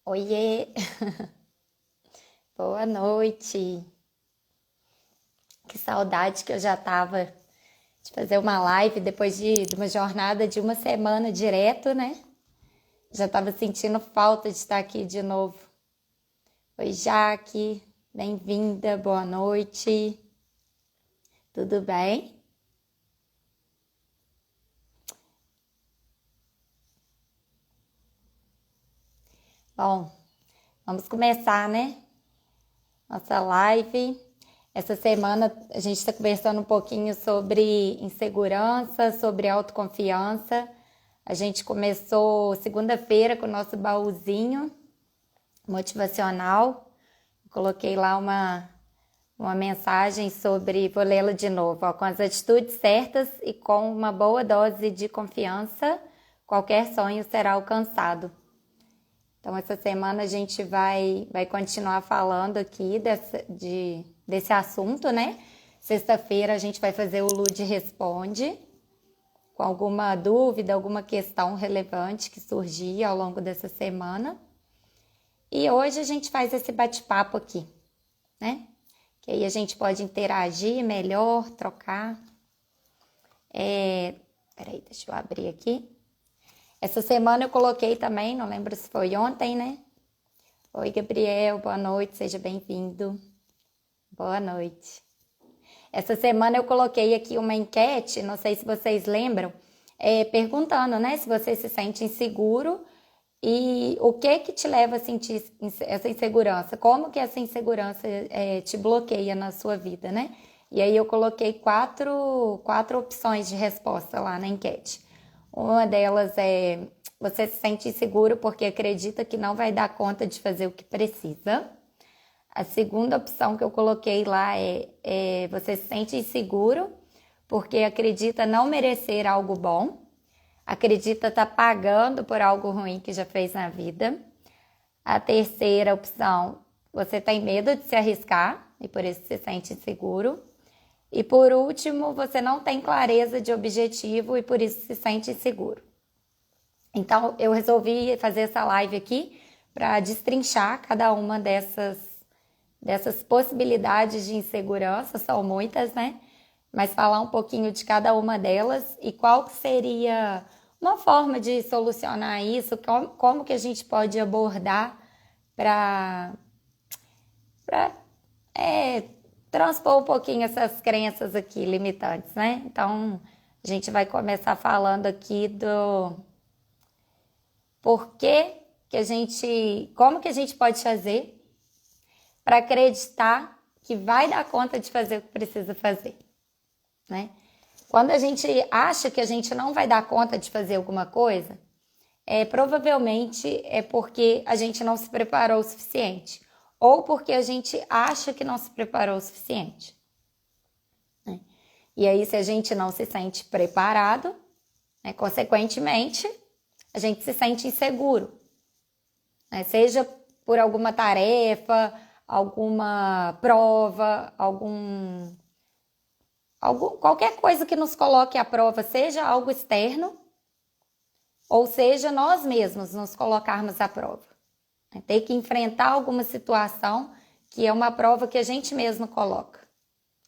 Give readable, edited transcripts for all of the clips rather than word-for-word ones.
Oiê, boa noite. Que saudade que eu já tava de fazer uma live depois de uma jornada de uma semana direto, né? Já tava sentindo falta de estar aqui de novo. Oi, Jaque, bem-vinda, boa noite. Tudo bem? Bom, vamos começar, né? Nossa live. Essa semana a gente está conversando um pouquinho sobre insegurança, sobre autoconfiança. A gente começou segunda-feira com o nosso baúzinho motivacional. Coloquei lá uma mensagem sobre, vou lê-la de novo, ó, com as atitudes certas e com uma boa dose de confiança, qualquer sonho será alcançado. Então, essa semana a gente vai continuar falando aqui desse assunto, né? Sexta-feira a gente vai fazer o Lude Responde, com alguma dúvida, alguma questão relevante que surgir ao longo dessa semana. E hoje a gente faz esse bate-papo aqui, né? Que aí a gente pode interagir melhor, trocar. Peraí, deixa eu abrir aqui. Essa semana eu coloquei também, não lembro se foi ontem, né? Oi, Gabriel, boa noite, seja bem-vindo. Boa noite. Essa semana eu coloquei aqui uma enquete, não sei se vocês lembram, perguntando, né, se você se sente inseguro e o que te leva a sentir essa insegurança, como que essa insegurança te bloqueia na sua vida, né? E aí eu coloquei quatro opções de resposta lá na enquete. Uma delas é: você se sente inseguro porque acredita que não vai dar conta de fazer o que precisa. A segunda opção que eu coloquei lá é você se sente inseguro porque acredita não merecer algo bom, acredita estar pagando por algo ruim que já fez na vida. A terceira opção, você tem medo de se arriscar e por isso se sente inseguro. E por último, você não tem clareza de objetivo e por isso se sente inseguro. Então, eu resolvi fazer essa live aqui para destrinchar cada uma dessas possibilidades de insegurança, são muitas, né? Mas falar um pouquinho de cada uma delas e qual seria uma forma de solucionar isso, como que a gente pode abordar para transpor um pouquinho essas crenças aqui limitantes, né? Então, a gente vai começar falando aqui do porquê que como que a gente pode fazer para acreditar que vai dar conta de fazer o que precisa fazer, né? Quando a gente acha que a gente não vai dar conta de fazer alguma coisa, provavelmente é porque a gente não se preparou o suficiente ou porque a gente acha que não se preparou o suficiente, né? E aí, se a gente não se sente preparado, né, consequentemente, a gente se sente inseguro, né? Seja por alguma tarefa, alguma prova, qualquer coisa que nos coloque à prova, seja algo externo, ou seja, nós mesmos nos colocarmos à prova. Ter que enfrentar alguma situação que é uma prova que a gente mesmo coloca.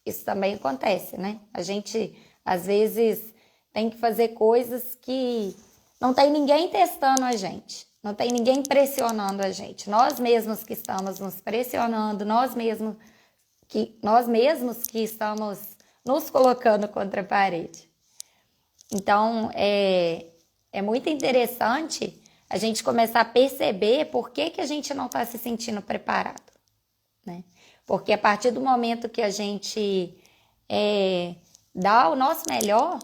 Isso também acontece, né? A gente, às vezes, tem que fazer coisas que não tem ninguém testando a gente, não tem ninguém pressionando a gente. Nós mesmos que estamos nos pressionando, nós mesmos que estamos nos colocando contra a parede. Então, é muito interessante a gente começar a perceber por que a gente não está se sentindo preparado, né? Porque a partir do momento que a gente dá o nosso melhor,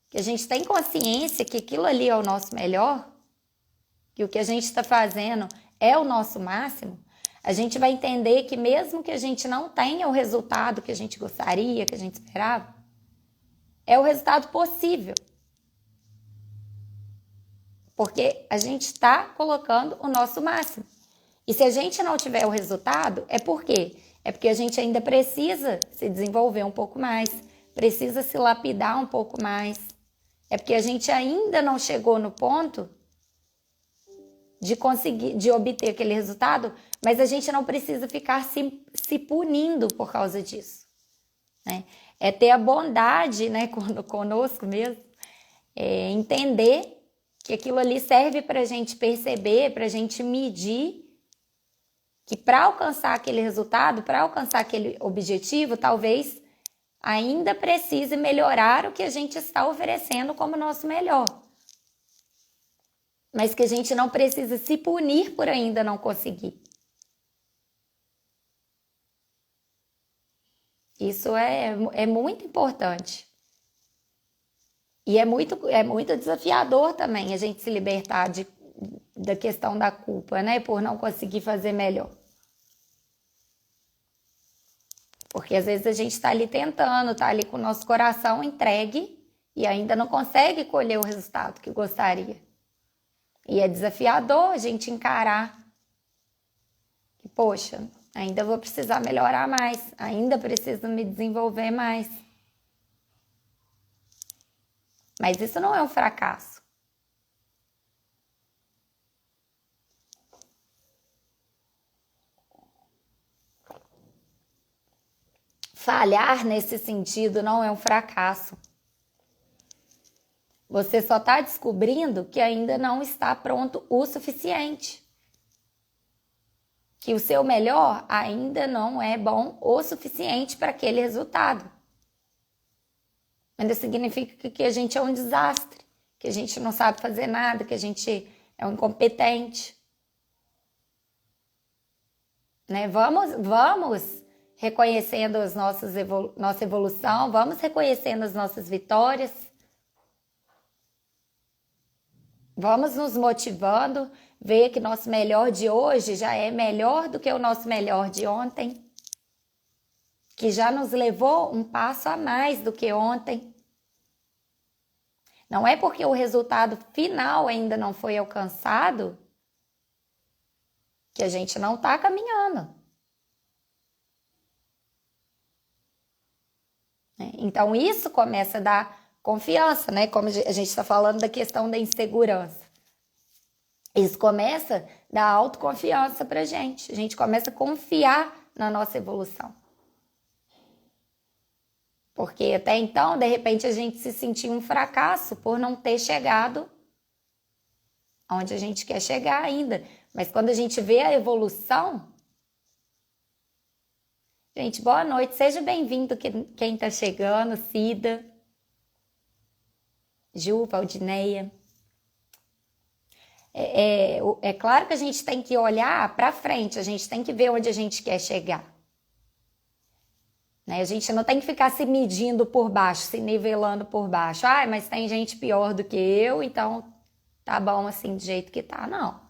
que a gente tem consciência que aquilo ali é o nosso melhor, que o que a gente está fazendo é o nosso máximo, a gente vai entender que mesmo que a gente não tenha o resultado que a gente gostaria, que a gente esperava, é o resultado possível. Porque a gente está colocando o nosso máximo. E se a gente não tiver o resultado, é por quê? É porque a gente ainda precisa se desenvolver um pouco mais, precisa se lapidar um pouco mais. É porque a gente ainda não chegou no ponto de conseguir, de obter aquele resultado, mas a gente não precisa ficar se punindo por causa disso, né? É ter a bondade, né, conosco mesmo, entender que aquilo ali serve para a gente perceber, para a gente medir que para alcançar aquele resultado, para alcançar aquele objetivo, talvez ainda precise melhorar o que a gente está oferecendo como nosso melhor. Mas que a gente não precisa se punir por ainda não conseguir. Isso é muito importante. E é muito desafiador também a gente se libertar da questão da culpa, né? Por não conseguir fazer melhor. Porque às vezes a gente está ali tentando, está ali com o nosso coração entregue e ainda não consegue colher o resultado que gostaria. E é desafiador a gente encarar que, poxa, ainda vou precisar melhorar mais, ainda preciso me desenvolver mais. Mas isso não é um fracasso. Falhar nesse sentido não é um fracasso. Você só está descobrindo que ainda não está pronto o suficiente. Que o seu melhor ainda não é bom o suficiente para aquele resultado. Ainda significa que a gente é um desastre, que a gente não sabe fazer nada, que a gente é um incompetente. Né? Vamos reconhecendo nossa evolução, vamos reconhecendo as nossas vitórias, vamos nos motivando, ver que nosso melhor de hoje já é melhor do que o nosso melhor de ontem, que já nos levou um passo a mais do que ontem. Não é porque o resultado final ainda não foi alcançado que a gente não está caminhando. Então isso começa a dar confiança, né? Como a gente está falando da questão da insegurança. Isso começa a dar autoconfiança pra gente. A gente começa a confiar na nossa evolução. Porque até então, de repente, a gente se sentia um fracasso por não ter chegado onde a gente quer chegar ainda. Mas quando a gente vê a evolução... Gente, boa noite, seja bem-vindo quem está chegando, Cida, Ju, Valdineia. É claro que a gente tem que olhar para frente, a gente tem que ver onde a gente quer chegar. Né? A gente não tem que ficar se medindo por baixo, se nivelando por baixo. Ah, mas tem gente pior do que eu, então tá bom assim do jeito que tá. Não.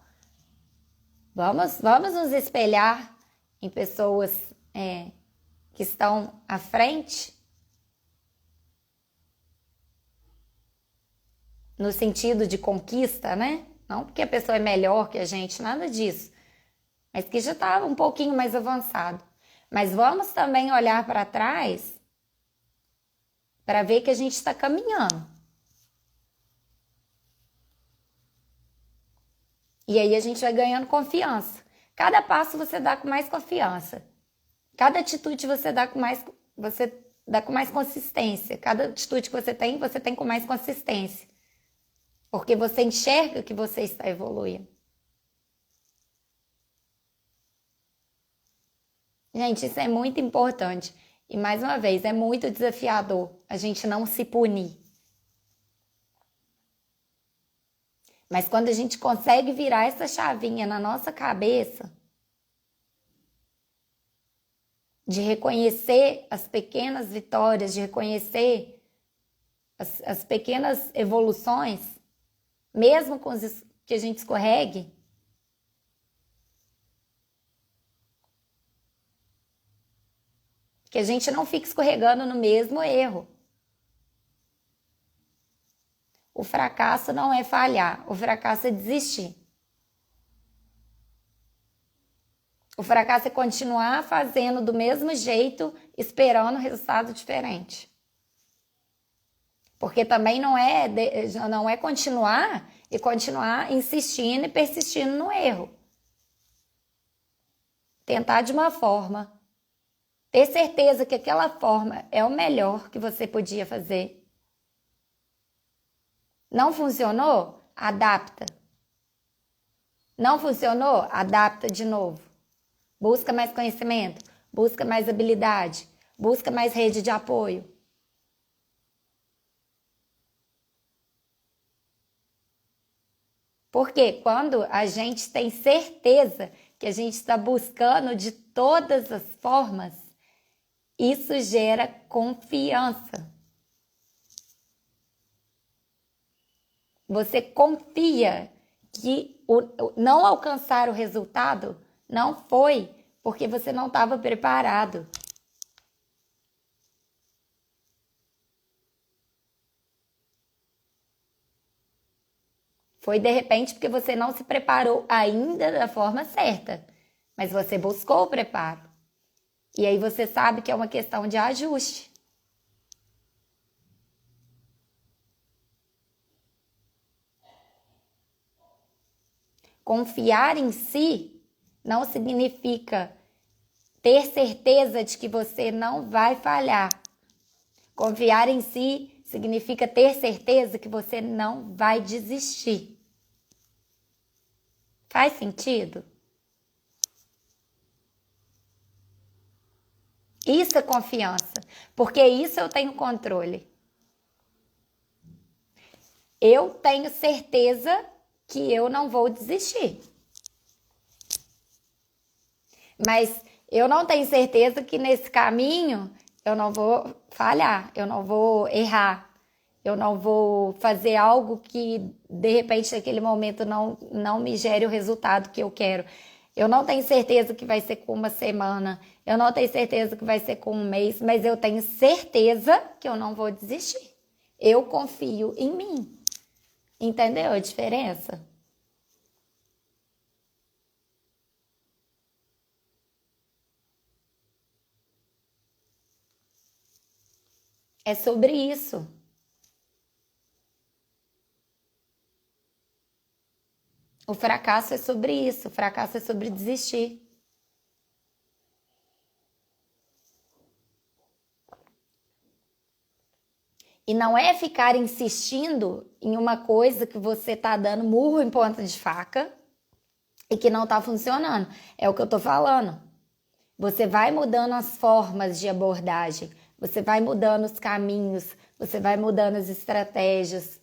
Vamos nos espelhar em pessoas... que estão à frente, no sentido de conquista, né? Não porque a pessoa é melhor que a gente, nada disso, mas que já está um pouquinho mais avançado. Mas vamos também olhar para trás para ver que a gente está caminhando. E aí a gente vai ganhando confiança. Cada passo você dá com mais confiança. Cada atitude você dá com mais consistência. Cada atitude que você tem com mais consistência. Porque você enxerga que você está evoluindo. Gente, isso é muito importante. E mais uma vez, é muito desafiador a gente não se punir. Mas quando a gente consegue virar essa chavinha na nossa cabeça, de reconhecer as pequenas vitórias, de reconhecer as pequenas evoluções, mesmo com que a gente escorregue, que a gente não fique escorregando no mesmo erro. O fracasso não é falhar, o fracasso é desistir. O fracasso é continuar fazendo do mesmo jeito, esperando resultado diferente. Porque também não é continuar e continuar insistindo e persistindo no erro. Tentar de uma forma, ter certeza que aquela forma é o melhor que você podia fazer. Não funcionou? Adapta. Não funcionou? Adapta de novo. Busca mais conhecimento, busca mais habilidade, busca mais rede de apoio. Porque quando a gente tem certeza que a gente está buscando de todas as formas, isso gera confiança. Você confia que não alcançar o resultado não foi porque você não estava preparado. Foi de repente porque você não se preparou ainda da forma certa, mas você buscou o preparo. E aí você sabe que é uma questão de ajuste. Confiar em si não significa ter certeza de que você não vai falhar. Confiar em si significa ter certeza que você não vai desistir. Faz sentido? Isso é confiança, porque isso eu tenho controle. Eu tenho certeza que eu não vou desistir. Mas eu não tenho certeza que nesse caminho eu não vou falhar, eu não vou errar, eu não vou fazer algo que de repente naquele momento não me gere o resultado que eu quero. Eu não tenho certeza que vai ser com uma semana, eu não tenho certeza que vai ser com um mês, mas eu tenho certeza que eu não vou desistir. Eu confio em mim. Entendeu a diferença? É sobre isso. O fracasso é sobre isso. O fracasso é sobre desistir. E não é ficar insistindo em uma coisa que você está dando murro em ponta de faca e que não está funcionando. É o que eu estou falando. Você vai mudando as formas de abordagem, você vai mudando os caminhos, você vai mudando as estratégias.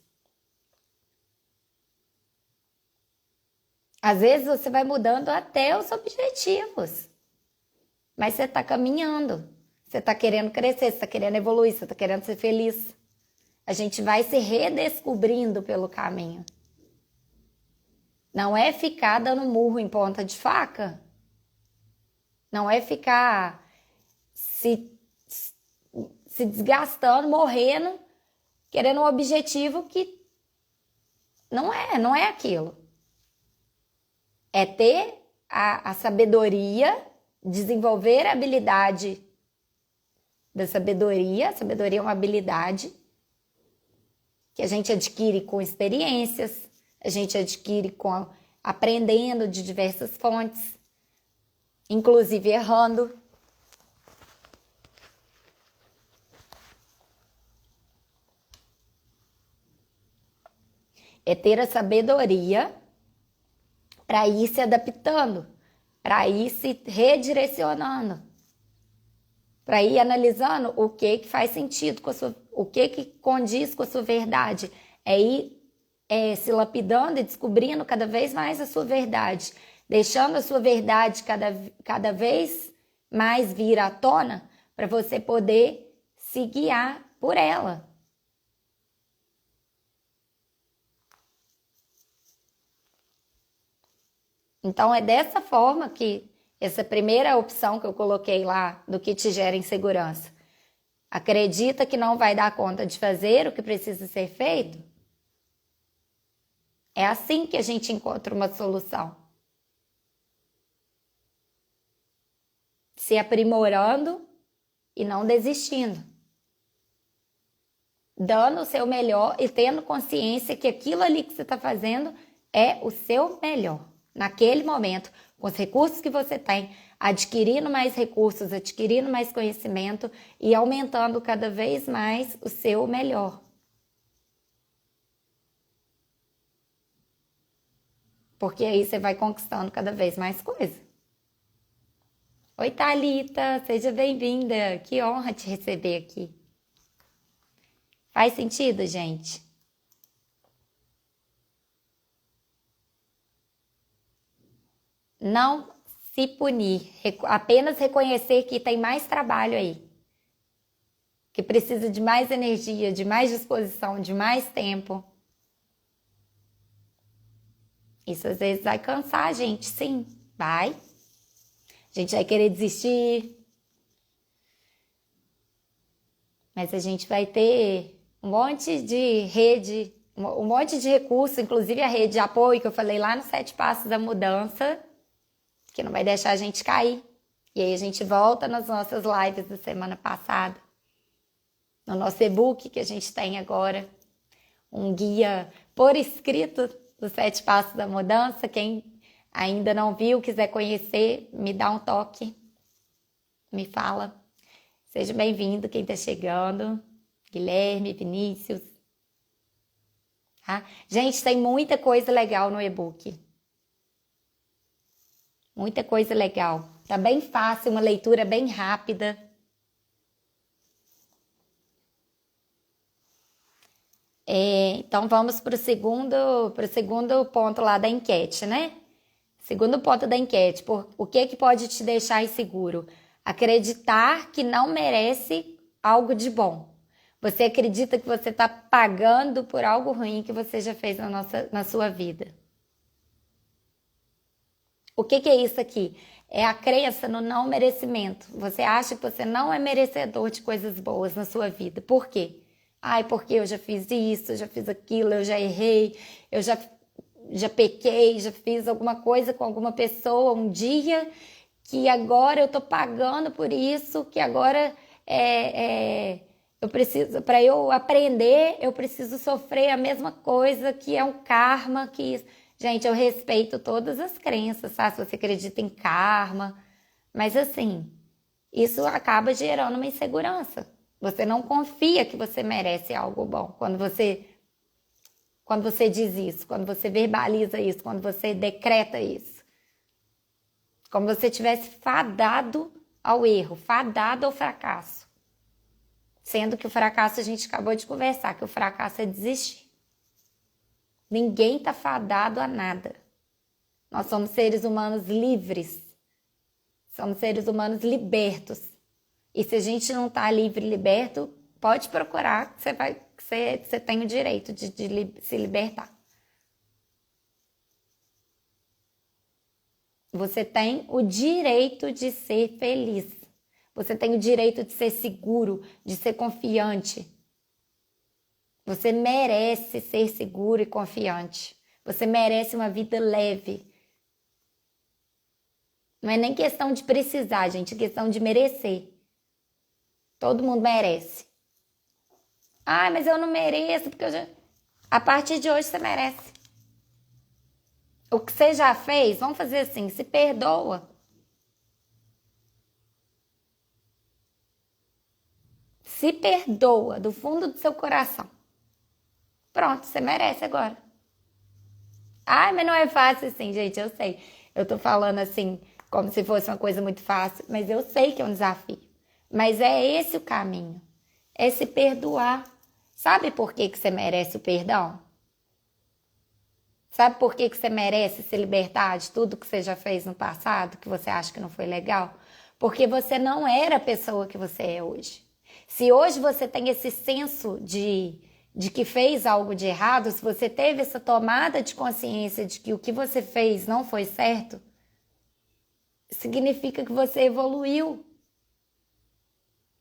Às vezes você vai mudando até os objetivos, mas você está caminhando, você está querendo crescer, você está querendo evoluir, você está querendo ser feliz. A gente vai se redescobrindo pelo caminho. Não é ficar dando murro em ponta de faca. Não é ficar se desgastando, morrendo, querendo um objetivo que não é aquilo. É ter a sabedoria, desenvolver a habilidade da sabedoria. A sabedoria é uma habilidade que a gente adquire com experiências, a gente adquire aprendendo de diversas fontes, inclusive errando. É ter a sabedoria para ir se adaptando, para ir se redirecionando, para ir analisando o que faz sentido com a sua, o que condiz com a sua verdade. É ir se lapidando e descobrindo cada vez mais a sua verdade, deixando a sua verdade cada vez mais vir à tona para você poder se guiar por ela. Então é dessa forma que essa primeira opção que eu coloquei lá do que te gera insegurança. Acredita que não vai dar conta de fazer o que precisa ser feito? É assim que a gente encontra uma solução. Se aprimorando e não desistindo. dando o seu melhor e tendo consciência que aquilo ali que você está fazendo é o seu melhor. Naquele momento, com os recursos que você tem, adquirindo mais recursos, adquirindo mais conhecimento e aumentando cada vez mais o seu melhor. Porque aí você vai conquistando cada vez mais coisa. Oi, Thalita, seja bem-vinda. Que honra te receber aqui. Faz sentido, gente? Não se punir, apenas reconhecer que tem mais trabalho aí, que precisa de mais energia, de mais disposição, de mais tempo. Isso às vezes vai cansar a gente, sim, vai. A gente vai querer desistir, mas a gente vai ter um monte de rede, um monte de recurso, inclusive a rede de apoio que eu falei lá nos 7 Passos da Mudança, que não vai deixar a gente cair. E aí a gente volta nas nossas lives da semana passada, no nosso e-book que a gente tem agora, um guia por escrito dos 7 Passos da Mudança. Quem ainda não viu, quiser conhecer, me dá um toque, me fala. Seja bem-vindo quem está chegando, Guilherme, Vinícius. Tá? Gente, tem muita coisa legal no e-book. Muita coisa legal. Tá bem fácil, uma leitura bem rápida. Então vamos para o segundo ponto lá da enquete, né? Segundo ponto da enquete, o que pode te deixar inseguro? Acreditar que não merece algo de bom. Você acredita que você está pagando por algo ruim que você já fez na sua vida. O que é isso aqui? É a crença no não merecimento. Você acha que você não é merecedor de coisas boas na sua vida. Por quê? Ai, porque eu já fiz isso, eu já fiz aquilo, eu já errei, eu já pequei, já fiz alguma coisa com alguma pessoa um dia, que agora eu tô pagando por isso, que agora eu preciso, para eu aprender, eu preciso sofrer a mesma coisa, que é um karma, que isso. Gente, eu respeito todas as crenças, tá? Se você acredita em karma, mas assim, isso acaba gerando uma insegurança. Você não confia que você merece algo bom quando você diz isso, quando você verbaliza isso, quando você decreta isso. Como se você tivesse fadado ao erro, fadado ao fracasso. Sendo que o fracasso, a gente acabou de conversar, que o fracasso é desistir. Ninguém está fadado a nada. Nós somos seres humanos livres. Somos seres humanos libertos. E se a gente não está livre e liberto, pode procurar, que você tem o direito de se libertar. Você tem o direito de ser feliz. Você tem o direito de ser seguro, de ser confiante. Você merece ser seguro e confiante. Você merece uma vida leve. Não é nem questão de precisar, gente, é questão de merecer. Todo mundo merece. Ah, mas eu não mereço, porque a partir de hoje você merece. O que você já fez, vamos fazer assim, se perdoa. Se perdoa do fundo do seu coração. Pronto, você merece agora. Ai, mas não é fácil assim, gente, eu sei. Eu tô falando assim, como se fosse uma coisa muito fácil, mas eu sei que é um desafio. Mas é esse o caminho. É se perdoar. Sabe por que você merece o perdão? Sabe por que você merece se libertar de tudo que você já fez no passado, que você acha que não foi legal? Porque você não era a pessoa que você é hoje. Se hoje você tem esse senso de que fez algo de errado, se você teve essa tomada de consciência de que o que você fez não foi certo, significa que você evoluiu.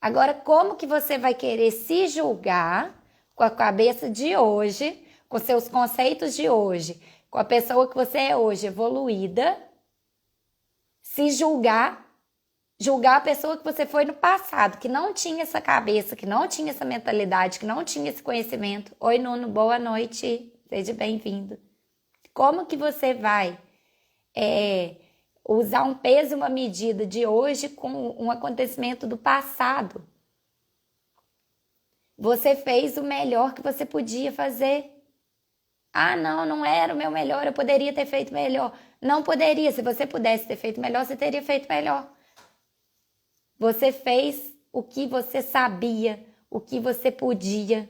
Agora, como que você vai querer se julgar com a cabeça de hoje, com seus conceitos de hoje, com a pessoa que você é hoje, evoluída, se julgar julgar a pessoa que você foi no passado, que não tinha essa cabeça, que não tinha essa mentalidade, que não tinha esse conhecimento. Oi, Nuno, boa noite, seja bem-vindo. Como que você vai usar um peso e uma medida de hoje com um acontecimento do passado? Você fez o melhor que você podia fazer. Ah, não, não era o meu melhor, eu poderia ter feito melhor. Não poderia, se você pudesse ter feito melhor, você teria feito melhor. Você fez o que você sabia, o que você podia,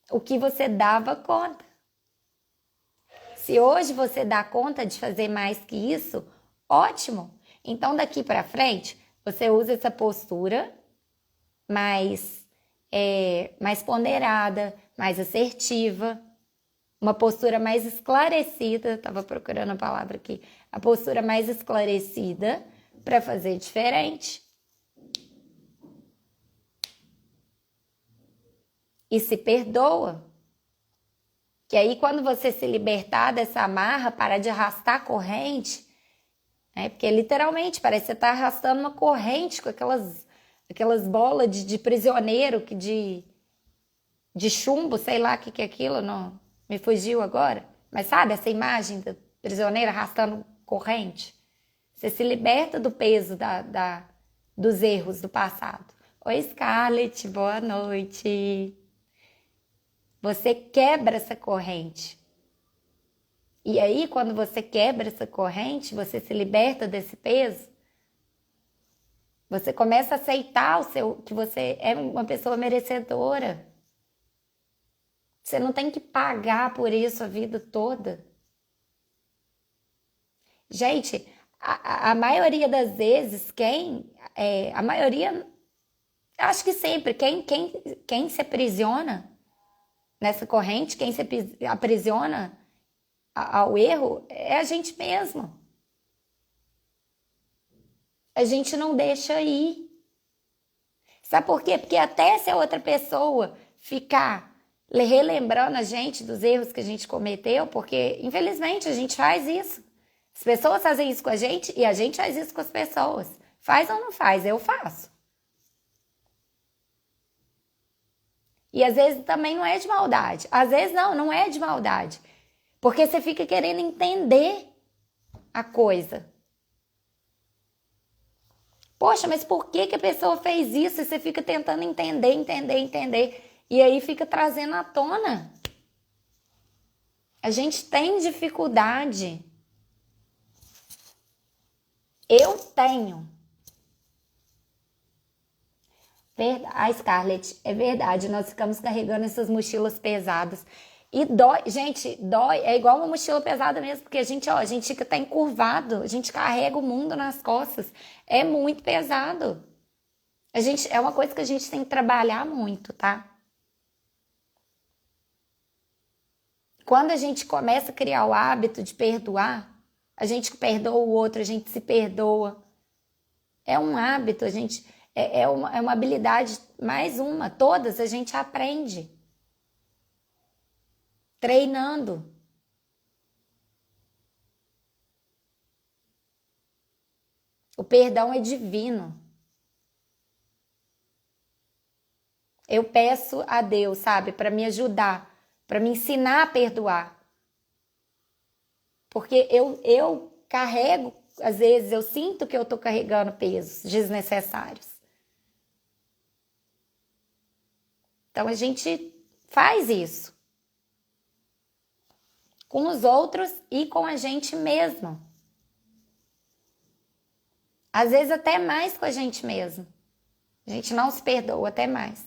o que você dava conta. Se hoje você dá conta de fazer mais que isso, ótimo. Então daqui para frente, você usa essa postura mais ponderada, mais assertiva, uma postura mais esclarecida. Estava procurando a palavra aqui. A postura mais esclarecida para fazer diferente. E se perdoa. Que aí quando você se libertar dessa amarra, parar de arrastar a corrente, né? Porque literalmente parece que você está arrastando uma corrente com aquelas bolas de prisioneiro, de chumbo, sei lá o que é aquilo, não me fugiu agora. Mas sabe essa imagem do prisioneiro arrastando corrente? Você se liberta do peso dos erros do passado. Oi, Scarlett, boa noite. Você quebra essa corrente. E aí, quando você quebra essa corrente, você se liberta desse peso, você começa a aceitar que você é uma pessoa merecedora. Você não tem que pagar por isso a vida toda. Gente, a maioria das vezes, a maioria, acho que sempre, quem se aprisiona nessa corrente, quem se aprisiona ao erro, é a gente mesmo. A gente não deixa ir. Sabe por quê? Porque até se a outra pessoa ficar relembrando a gente dos erros que a gente cometeu, porque infelizmente a gente faz isso. As pessoas fazem isso com a gente e a gente faz isso com as pessoas. Faz ou não faz? Eu faço. E às vezes também não é de maldade. Às vezes não é de maldade. Porque você fica querendo entender a coisa. Poxa, mas por que a pessoa fez isso? E você fica tentando entender. E aí fica trazendo à tona. A gente tem dificuldade. Eu tenho. A Scarlett, é verdade, nós ficamos carregando essas mochilas pesadas. E dói, gente, dói, é igual uma mochila pesada mesmo, porque a gente fica até encurvado, a gente carrega o mundo nas costas. É muito pesado. É uma coisa que a gente tem que trabalhar muito, tá? Quando a gente começa a criar o hábito de perdoar, a gente perdoa o outro, a gente se perdoa. É um hábito, é uma habilidade, mais uma, todas a gente aprende. Treinando. O perdão é divino. Eu peço a Deus, sabe, para me ajudar, para me ensinar a perdoar. Porque eu carrego, às vezes eu sinto que eu tô carregando pesos desnecessários. Então a gente faz isso com os outros e com a gente mesmo. Às vezes até mais com a gente mesmo. A gente não se perdoa até mais.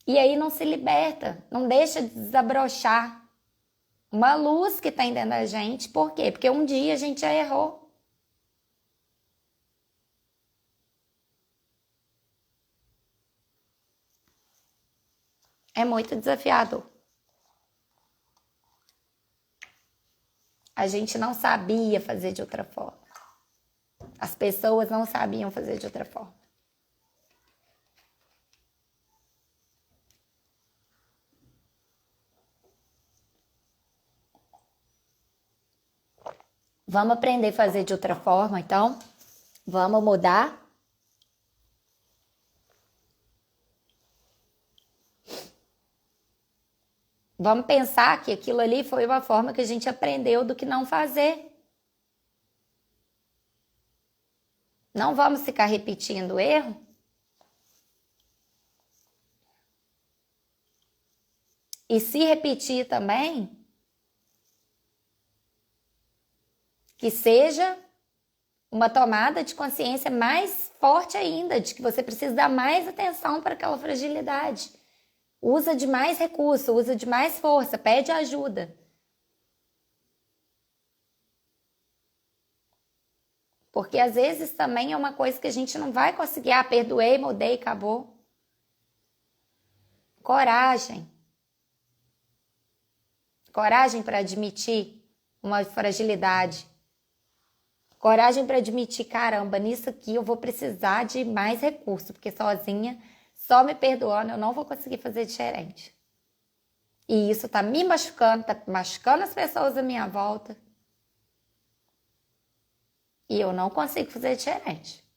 E aí não se liberta, não deixa de desabrochar uma luz que tem dentro da gente. Por quê? Porque um dia a gente já errou. É muito desafiador. A gente não sabia fazer de outra forma. As pessoas não sabiam fazer de outra forma. Vamos aprender a fazer de outra forma, então? Vamos mudar? Vamos pensar que aquilo ali foi uma forma que a gente aprendeu do que não fazer. Não vamos ficar repetindo o erro? E se repetir também, que seja uma tomada de consciência mais forte ainda, de que você precisa dar mais atenção para aquela fragilidade. Usa de mais recurso, usa de mais força, pede ajuda. Porque às vezes também é uma coisa que a gente não vai conseguir. Ah, perdoei, mudei, acabou. Coragem. Coragem para admitir uma fragilidade. Coragem para admitir, caramba, nisso aqui eu vou precisar de mais recurso, porque sozinha, só me perdoando, eu não vou conseguir fazer diferente. E isso tá me machucando, tá machucando as pessoas à minha volta. E eu não consigo fazer diferente.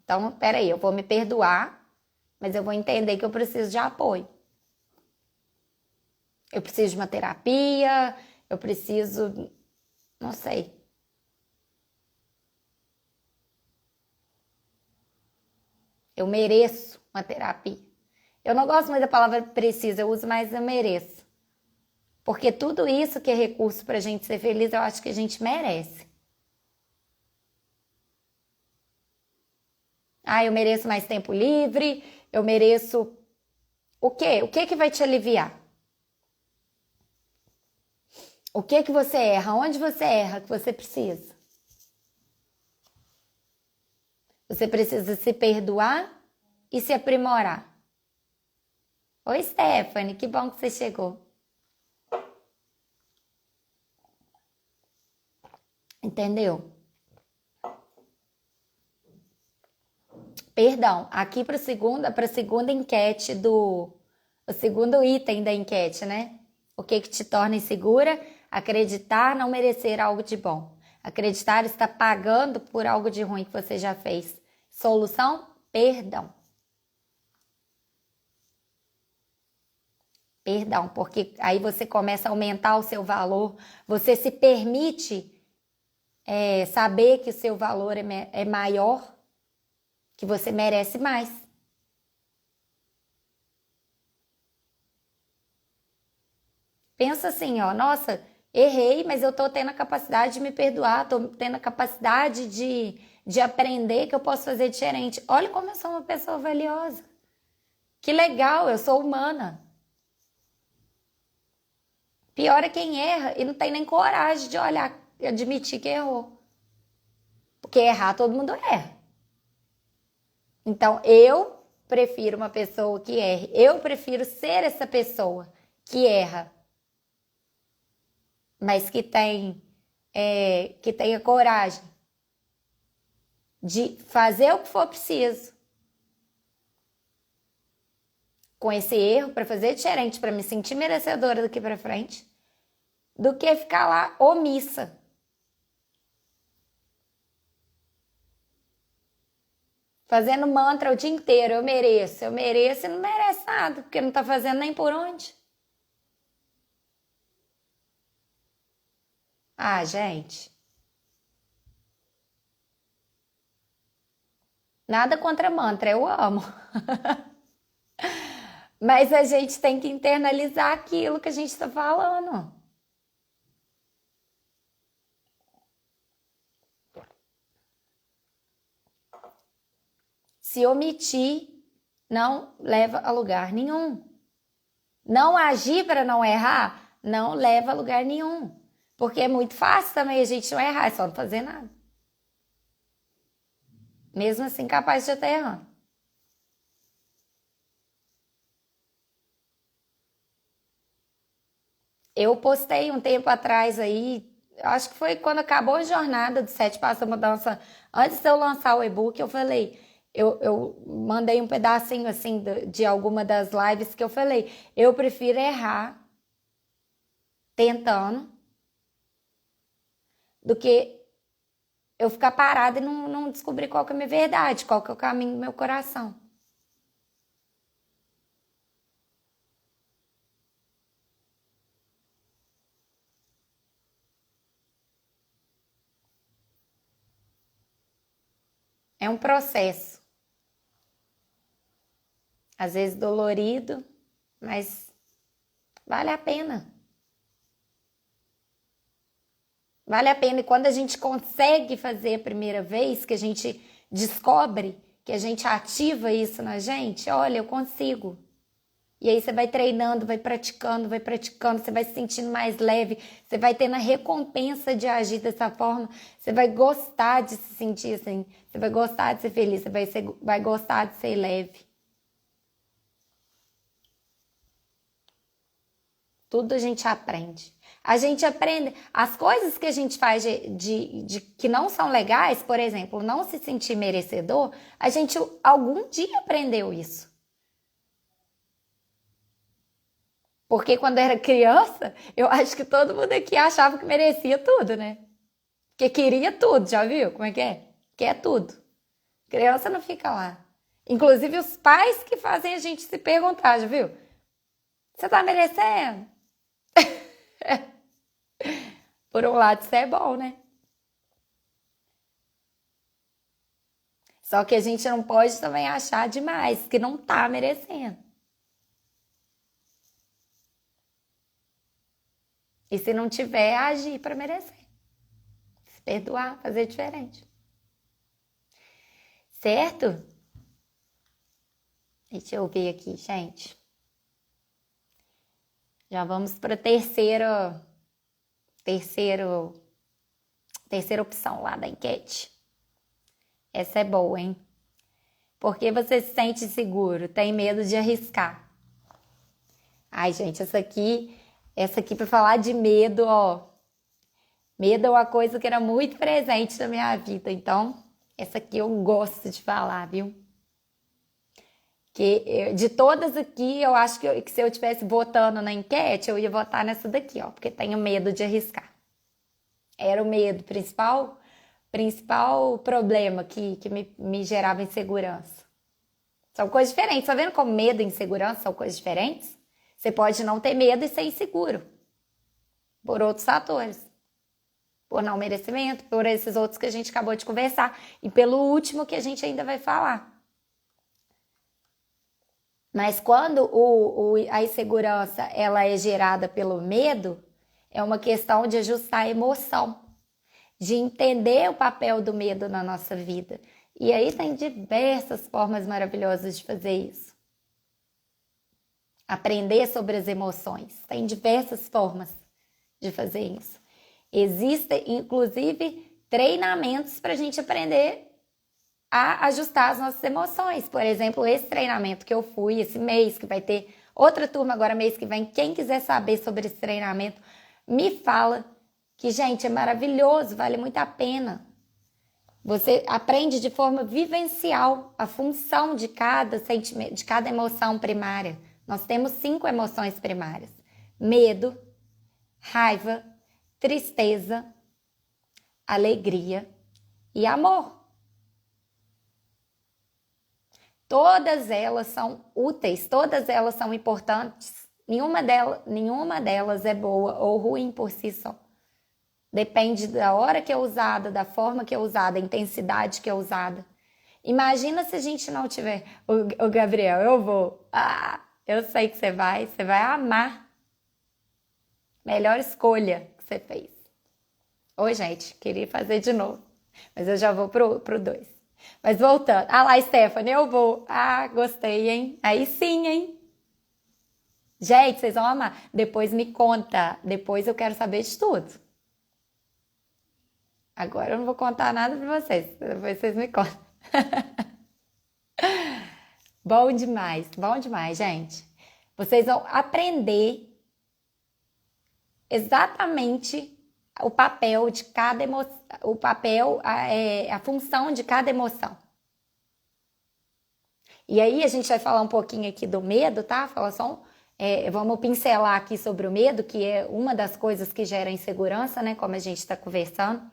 Então, peraí, eu vou me perdoar, mas eu vou entender que eu preciso de apoio. Eu preciso de uma terapia, eu preciso, não sei. Eu mereço uma terapia. Eu não gosto muito da palavra preciso, eu uso mais eu mereço. Porque tudo isso que é recurso para a gente ser feliz, eu acho que a gente merece. Ah, eu mereço mais tempo livre, eu mereço... O quê? O que que vai te aliviar? O que que você erra? Onde você erra que você precisa? Você precisa se perdoar e se aprimorar. Oi, Stephanie, que bom que você chegou. Entendeu? Perdão, aqui para a segunda enquete o segundo item da enquete, né? O que que te torna insegura? Acreditar não merecer algo de bom. Acreditar estar pagando por algo de ruim que você já fez. Solução? Perdão. Perdão, porque aí você começa a aumentar o seu valor, você se permite saber que o seu valor é maior, que você merece mais. Pensa assim, ó, nossa, errei, mas eu tô tendo a capacidade de me perdoar, tô tendo a capacidade de aprender que eu posso fazer diferente. Olha como eu sou uma pessoa valiosa. Que legal, eu sou humana. Pior é quem erra e não tem nem coragem de olhar e admitir que errou. Porque errar, todo mundo erra. Então, eu prefiro uma pessoa que erre. Eu prefiro ser essa pessoa que erra, mas que tenha coragem de fazer o que for preciso com esse erro para fazer diferente, para me sentir merecedora daqui para frente, do que ficar lá omissa. Fazendo mantra o dia inteiro, eu mereço e não merece nada, porque não tá fazendo nem por onde. Ah, gente. Nada contra mantra, eu amo. Mas a gente tem que internalizar aquilo que a gente está falando. Se omitir não leva a lugar nenhum. Não agir para não errar não leva a lugar nenhum. Porque é muito fácil também a gente não errar, é só não fazer nada. Mesmo assim, capaz de estar errando. Eu postei um tempo atrás aí, acho que foi quando acabou a jornada do Sete Passos da Mudança, antes de eu lançar o e-book, eu falei, eu mandei um pedacinho assim de alguma das lives que eu falei, eu prefiro errar tentando, do que eu ficar parada e não descobrir qual que é a minha verdade, qual que é o caminho do meu coração. É um processo, às vezes dolorido, mas vale a pena. Vale a pena. E quando a gente consegue fazer a primeira vez, que a gente descobre, que a gente ativa isso na gente, olha, eu consigo. E aí você vai treinando, vai praticando, você vai se sentindo mais leve, você vai tendo a recompensa de agir dessa forma, você vai gostar de se sentir assim, você vai gostar de ser feliz, você vai gostar de ser leve. Tudo a gente aprende. A gente aprende as coisas que a gente faz de que não são legais, por exemplo, não se sentir merecedor, a gente algum dia aprendeu isso. Porque quando era criança, eu acho que todo mundo aqui achava que merecia tudo, né? Que queria tudo, já viu como é que é? Quer tudo. Criança não fica lá. Inclusive os pais que fazem a gente se perguntar, já viu? Você tá merecendo? Por um lado, isso é bom, né? Só que a gente não pode também achar demais que não tá merecendo. E se não tiver, agir para merecer. Se perdoar, fazer diferente. Certo? Deixa eu ver aqui, gente. Já vamos para a terceira opção lá da enquete. Essa é boa, hein? Porque você se sente seguro, tem medo de arriscar. Ai, gente, essa aqui para falar de medo, ó. Medo é uma coisa que era muito presente na minha vida, então essa aqui eu gosto de falar, viu? Que de todas aqui, eu acho que se eu estivesse votando na enquete, eu ia votar nessa daqui, ó, porque tenho medo de arriscar. Era o medo, principal problema que me gerava insegurança. São coisas diferentes, tá vendo como medo e insegurança são coisas diferentes? Você pode não ter medo e ser inseguro, por outros fatores. Por não merecimento, por esses outros que a gente acabou de conversar, e pelo último que a gente ainda vai falar. Mas quando a insegurança ela é gerada pelo medo, é uma questão de ajustar a emoção, de entender o papel do medo na nossa vida. E aí tem diversas formas maravilhosas de fazer isso. Aprender sobre as emoções. Tem diversas formas de fazer isso. Existem, inclusive, treinamentos para a gente aprender a ajustar as nossas emoções. Por exemplo, esse treinamento que eu fui esse mês, que vai ter outra turma agora mês que vem. Quem quiser saber sobre esse treinamento, me fala que, gente, é maravilhoso, vale muito a pena. Você aprende de forma vivencial a função de cada sentimento, de cada emoção primária. Nós temos 5 emoções primárias: medo, raiva, tristeza, alegria e amor. Todas elas são úteis, todas elas são importantes. Nenhuma delas é boa ou ruim por si só. Depende da hora que é usada, da forma que é usada, da intensidade que é usada. Imagina se a gente não tiver... O Gabriel, eu vou. Eu sei que você vai amar. Melhor escolha que você fez. Oi, gente, queria fazer de novo, mas eu já vou pro 2. Mas voltando. Lá, Stephanie, eu vou. Gostei, hein? Aí sim, hein? Gente, vocês vão amar. Depois me conta. Depois eu quero saber de tudo. Agora eu não vou contar nada pra vocês. Depois vocês me contam. Bom demais, gente. Vocês vão aprender exatamente o papel de cada emoção, a função de cada emoção. E aí a gente vai falar um pouquinho aqui do medo, tá? Falar só Vamos pincelar aqui sobre o medo, que é uma das coisas que gera insegurança, né? Como a gente está conversando.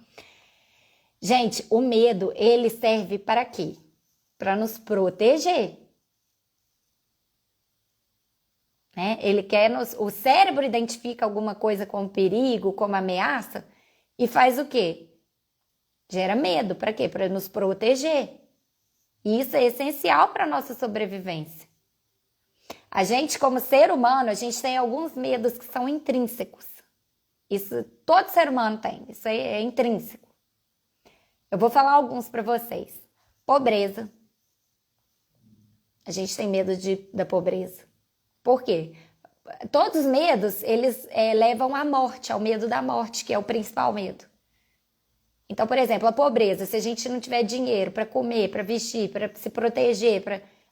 Gente, o medo, ele serve para quê? Para nos proteger. Né? O cérebro identifica alguma coisa como perigo, como ameaça, e faz o quê? Gera medo. Para quê? Para nos proteger. E isso é essencial para a nossa sobrevivência. A gente, como ser humano, a gente tem alguns medos que são intrínsecos. Isso todo ser humano tem. Isso aí é intrínseco. Eu vou falar alguns para vocês. Pobreza. A gente tem medo da pobreza. Por quê? Todos os medos, eles levam à morte, ao medo da morte, que é o principal medo. Então, por exemplo, a pobreza, se a gente não tiver dinheiro para comer, para vestir, para se proteger,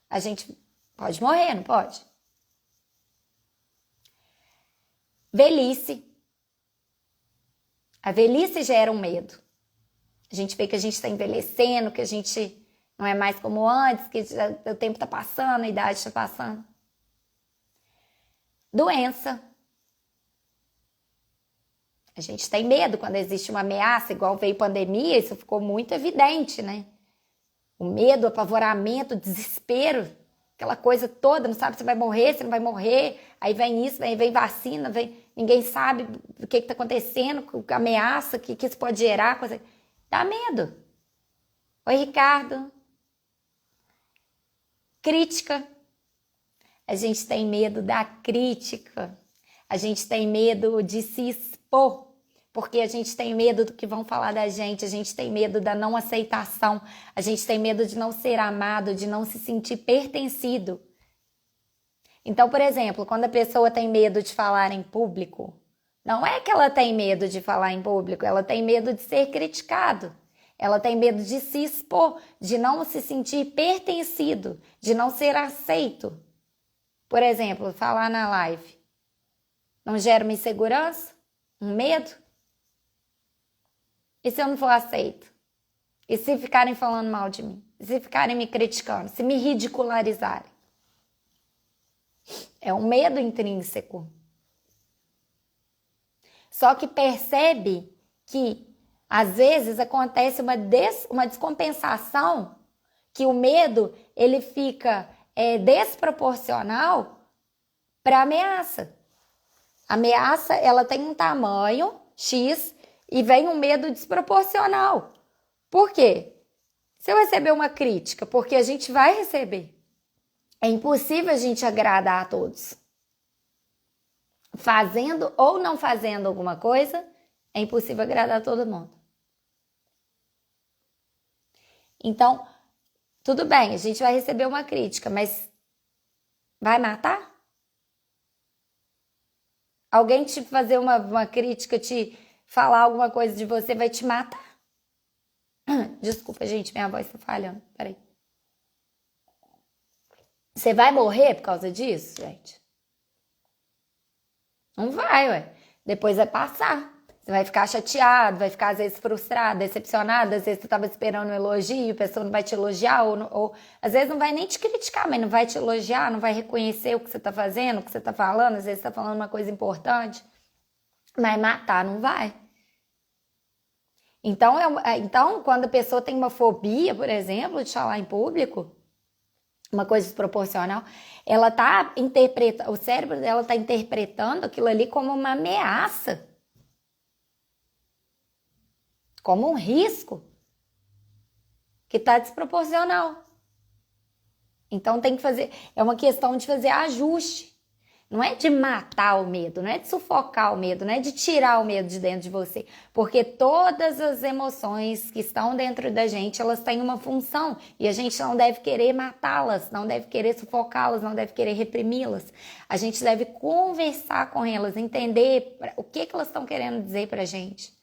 a gente pode morrer, não pode? Velhice. A velhice gera um medo. A gente vê que a gente está envelhecendo, que a gente não é mais como antes, que o tempo está passando, a idade está passando. Doença. A gente tem medo quando existe uma ameaça, igual veio pandemia, isso ficou muito evidente, né? O medo, o apavoramento, o desespero, aquela coisa toda, não sabe se vai morrer, se não vai morrer, aí vem isso, vem vacina, ninguém sabe o que está acontecendo, a ameaça, que isso pode gerar, coisa. Dá medo. Oi, Ricardo. Crítica. A gente tem medo da crítica. A gente tem medo de se expor, porque a gente tem medo do que vão falar da gente, a gente tem medo da não aceitação, a gente tem medo de não ser amado, de não se sentir pertencido. Então, por exemplo, quando a pessoa tem medo de falar em público, não é que ela tem medo de falar em público, ela tem medo de ser criticado. Ela tem medo de se expor, de não se sentir pertencido, de não ser aceito. Por exemplo, falar na live. Não gera uma insegurança? Um medo? E se eu não for aceito? E se ficarem falando mal de mim? E se ficarem me criticando? Se me ridicularizarem? É um medo intrínseco. Só que percebe que às vezes acontece uma descompensação, que o medo ele fica desproporcional para a ameaça. A ameaça ela tem um tamanho X e vem um medo desproporcional. Por quê? Se eu receber uma crítica, porque a gente vai receber, é impossível a gente agradar a todos. Fazendo ou não fazendo alguma coisa, é impossível agradar a todo mundo. Então, tudo bem, a gente vai receber uma crítica, mas vai matar? Alguém te fazer uma crítica, te falar alguma coisa de você, vai te matar? Desculpa, gente, minha voz tá falhando. Peraí. Você vai morrer por causa disso, gente? Não vai, ué. Depois vai passar. Você vai ficar chateado, vai ficar às vezes frustrado, decepcionado, às vezes você estava esperando um elogio, a pessoa não vai te elogiar, ou às vezes não vai nem te criticar, mas não vai te elogiar, não vai reconhecer o que você está fazendo, o que você está falando, às vezes você está falando uma coisa importante, mas matar não vai. Então, quando a pessoa tem uma fobia, por exemplo, de falar em público, uma coisa desproporcional, ela tá interpretando, o cérebro dela está interpretando aquilo ali como uma ameaça. Como um risco que está desproporcional. Então tem que fazer, é uma questão de fazer ajuste. Não é de matar o medo, não é de sufocar o medo, não é de tirar o medo de dentro de você. Porque todas as emoções que estão dentro da gente, elas têm uma função. E a gente não deve querer matá-las, não deve querer sufocá-las, não deve querer reprimi-las. A gente deve conversar com elas, entender o que elas estão querendo dizer pra gente.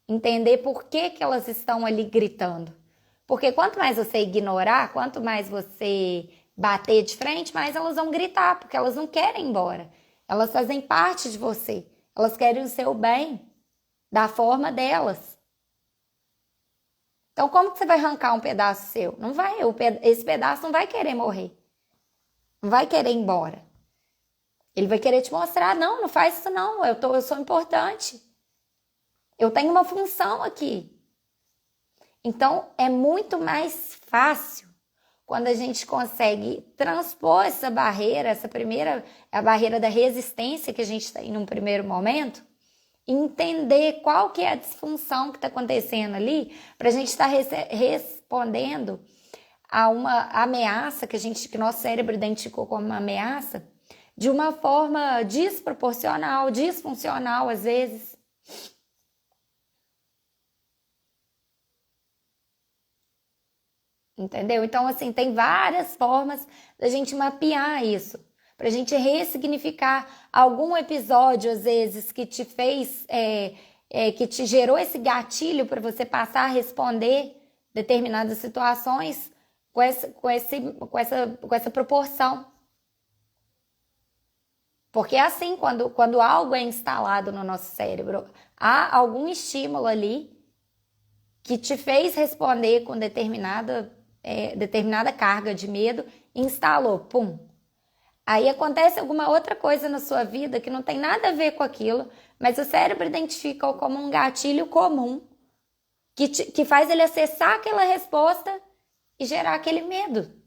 Entender por que elas estão ali gritando. Porque quanto mais você ignorar, quanto mais você bater de frente, mais elas vão gritar, porque elas não querem ir embora. Elas fazem parte de você. Elas querem o seu bem, da forma delas. Então, como que você vai arrancar um pedaço seu? Não vai, esse pedaço não vai querer morrer. Não vai querer ir embora. Ele vai querer te mostrar, não, não faz isso não, eu sou importante. Eu tenho uma função aqui. Então, é muito mais fácil quando a gente consegue transpor essa barreira, essa primeira, a barreira da resistência que a gente tem num primeiro momento, e entender qual que é a disfunção que está acontecendo ali, para a gente estar respondendo a uma ameaça que nosso cérebro identificou como uma ameaça, de uma forma desproporcional, disfuncional às vezes. Entendeu? Então, assim, tem várias formas da gente mapear isso, pra gente ressignificar algum episódio, às vezes, que te fez, que te gerou esse gatilho para você passar a responder determinadas situações com essa proporção. Porque é assim, quando algo é instalado no nosso cérebro, há algum estímulo ali que te fez responder com determinada carga de medo, instalou, pum. Aí acontece alguma outra coisa na sua vida que não tem nada a ver com aquilo, mas o cérebro identifica como um gatilho comum que faz ele acessar aquela resposta e gerar aquele medo.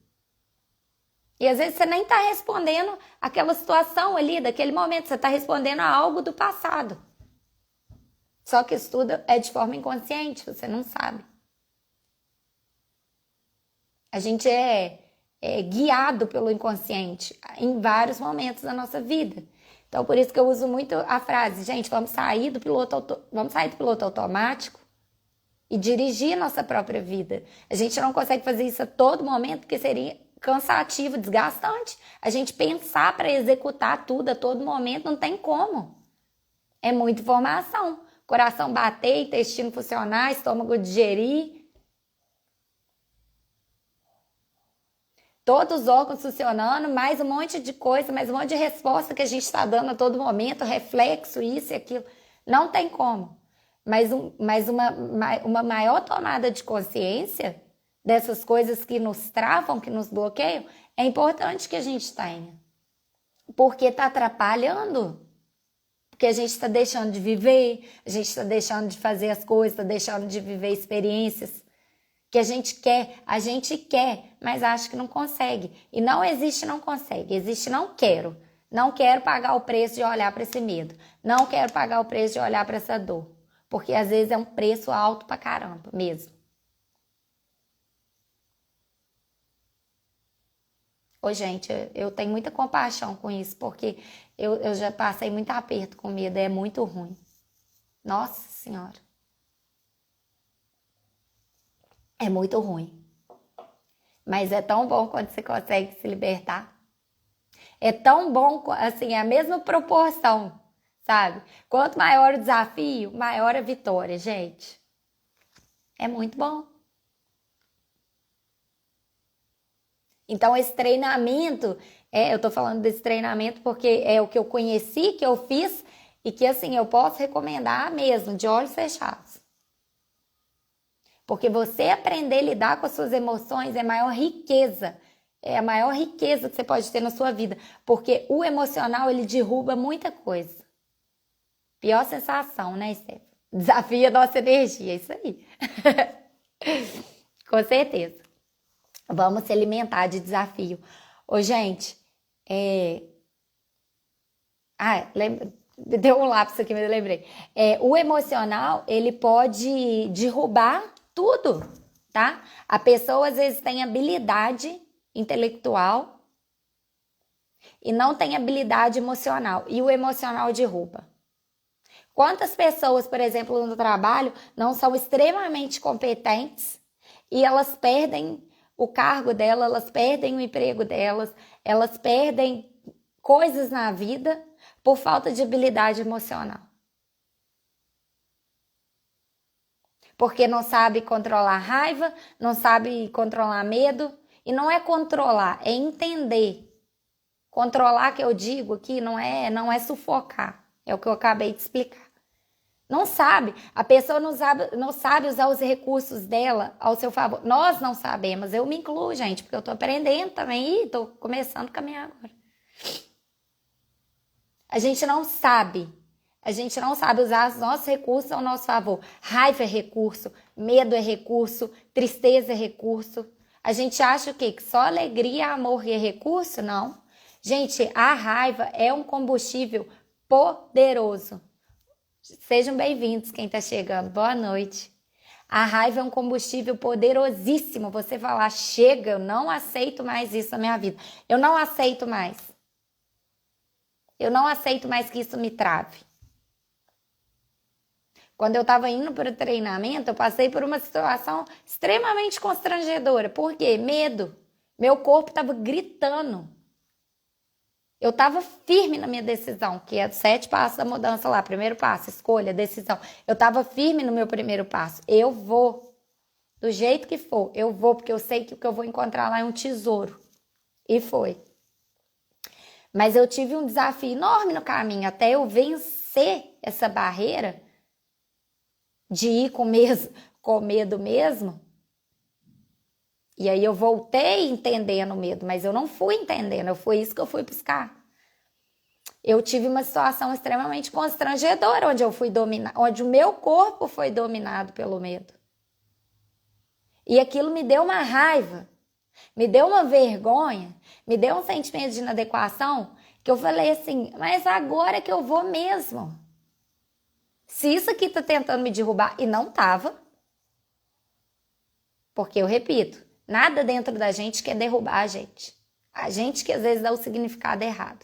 E às vezes você nem está respondendo aquela situação ali, daquele momento, você está respondendo a algo do passado. Só que isso tudo é de forma inconsciente, você não sabe. A gente é guiado pelo inconsciente em vários momentos da nossa vida. Então, por isso que eu uso muito a frase, gente, vamos sair do piloto automático e dirigir nossa própria vida. A gente não consegue fazer isso a todo momento, porque seria cansativo, desgastante. A gente pensar para executar tudo a todo momento não tem como. É muita informação. Coração bater, intestino funcionar, estômago digerir. Todos os órgãos funcionando, mais um monte de coisa, mais um monte de resposta que a gente está dando a todo momento, reflexo, isso e aquilo. Não tem como. Mas uma maior tomada de consciência dessas coisas que nos travam, que nos bloqueiam, é importante que a gente tenha. Porque está atrapalhando. Porque a gente está deixando de viver, a gente está deixando de fazer as coisas, está deixando de viver experiências que a gente quer, mas acha que não consegue. E não existe não consegue, existe não quero. Não quero pagar o preço de olhar para esse medo. Não quero pagar o preço de olhar para essa dor. Porque às vezes é um preço alto pra caramba mesmo. Ô, gente, eu tenho muita compaixão com isso, porque eu já passei muito aperto com medo, é muito ruim. Nossa Senhora. É muito ruim. Mas é tão bom quando você consegue se libertar. É tão bom, assim, é a mesma proporção, sabe? Quanto maior o desafio, maior a vitória, gente. É muito bom. Então, esse treinamento, eu tô falando desse treinamento porque é o que eu conheci, que eu fiz e que, assim, eu posso recomendar mesmo, de olhos fechados. Porque você aprender a lidar com as suas emoções é a maior riqueza. É a maior riqueza que você pode ter na sua vida. Porque o emocional, ele derruba muita coisa. Pior sensação, né, Steph? Desafia a nossa energia, é isso aí. Com certeza. Vamos se alimentar de desafio. Ô, gente, deu um lapso aqui, mas eu lembrei. O emocional, ele pode derrubar tudo, tá? A pessoa, às vezes, tem habilidade intelectual e não tem habilidade emocional. E o emocional derruba. Quantas pessoas, por exemplo, no trabalho, não são extremamente competentes e elas perdem o cargo delas, elas perdem o emprego delas, elas perdem coisas na vida por falta de habilidade emocional. Porque não sabe controlar raiva, não sabe controlar medo, e não é controlar, é entender. Controlar, que eu digo aqui, não é sufocar, é o que eu acabei de explicar. Não sabe, a pessoa não sabe usar os recursos dela ao seu favor. Nós não sabemos, eu me incluo, gente, porque eu tô aprendendo também e tô começando a caminhar agora. A gente não sabe. A gente não sabe usar os nossos recursos ao nosso favor. Raiva é recurso, medo é recurso, tristeza é recurso. A gente acha o quê? Que só alegria, amor é recurso? Não. Gente, a raiva é um combustível poderoso. Sejam bem-vindos quem está chegando. Boa noite. A raiva é um combustível poderosíssimo. Você falar, chega, eu não aceito mais isso na minha vida. Eu não aceito mais. Eu não aceito mais que isso me trave. Quando eu estava indo para o treinamento, eu passei por uma situação extremamente constrangedora. Por quê? Medo. Meu corpo estava gritando. Eu estava firme na minha decisão, que é 7 passos da mudança lá. Primeiro passo, escolha, decisão. Eu estava firme no meu primeiro passo. Eu vou. Do jeito que for, eu vou, porque eu sei que o que eu vou encontrar lá é um tesouro. E foi. Mas eu tive um desafio enorme no caminho, até eu vencer essa barreira de ir com medo mesmo. E aí eu voltei entendendo o medo, mas eu não fui entendendo, foi isso que eu fui buscar. Eu tive uma situação extremamente constrangedora, onde eu fui dominada, onde o meu corpo foi dominado pelo medo. E aquilo me deu uma raiva, me deu uma vergonha, me deu um sentimento de inadequação, que eu falei assim, mas agora que eu vou mesmo. Se isso aqui tá tentando me derrubar, e não tava, porque eu repito, nada dentro da gente quer derrubar a gente. A gente que às vezes dá o significado errado.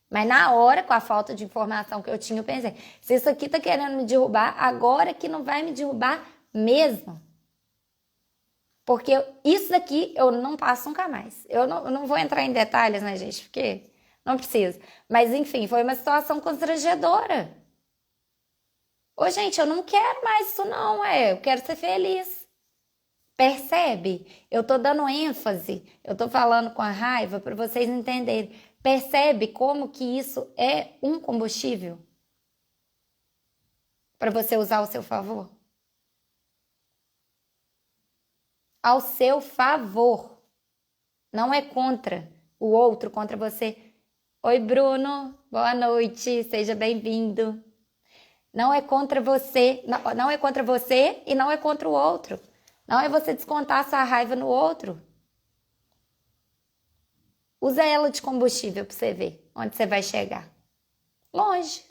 Mas na hora, com a falta de informação que eu tinha, eu pensei, se isso aqui tá querendo me derrubar, agora que não vai me derrubar mesmo. Porque isso daqui eu não passo nunca mais. Eu não vou entrar em detalhes, né, gente? Porque não precisa. Mas, enfim, foi uma situação constrangedora. Ô, gente, eu não quero mais isso não, eu quero ser feliz. Percebe? Eu tô dando ênfase, eu tô falando com a raiva para vocês entenderem. Percebe como que isso é um combustível para você usar ao seu favor? Ao seu favor. Não é contra o outro, contra você. Oi, Bruno. Boa noite. Seja bem-vindo. Não é contra você. Não é contra você e não é contra o outro. Não é você descontar sua raiva no outro. Usa ela de combustível para você ver onde você vai chegar. Longe.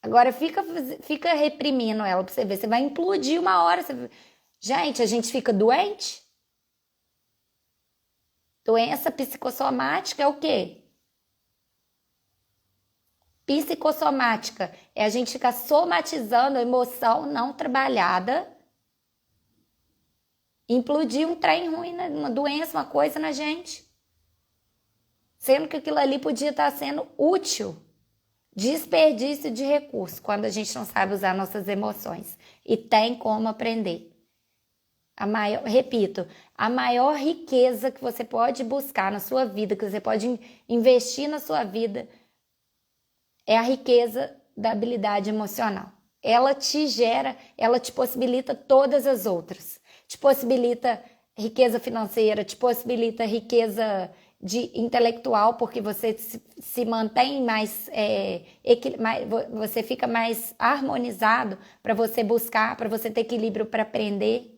Agora fica reprimindo ela para você ver. Você vai implodir uma hora. Gente, a gente fica doente? Doença psicossomática é o quê? Psicossomática é a gente ficar somatizando a emoção não trabalhada, implodir um trem ruim, uma doença, uma coisa na gente. Sendo que aquilo ali podia estar sendo útil. Desperdício de recurso, quando a gente não sabe usar nossas emoções. E tem como aprender. Repito, a maior riqueza que você pode buscar na sua vida, que você pode investir na sua vida, é a riqueza da habilidade emocional. Ela te gera, ela te possibilita todas as outras. Te possibilita riqueza financeira, te possibilita riqueza intelectual, porque você se mantém você fica mais harmonizado para você buscar, para você ter equilíbrio para aprender.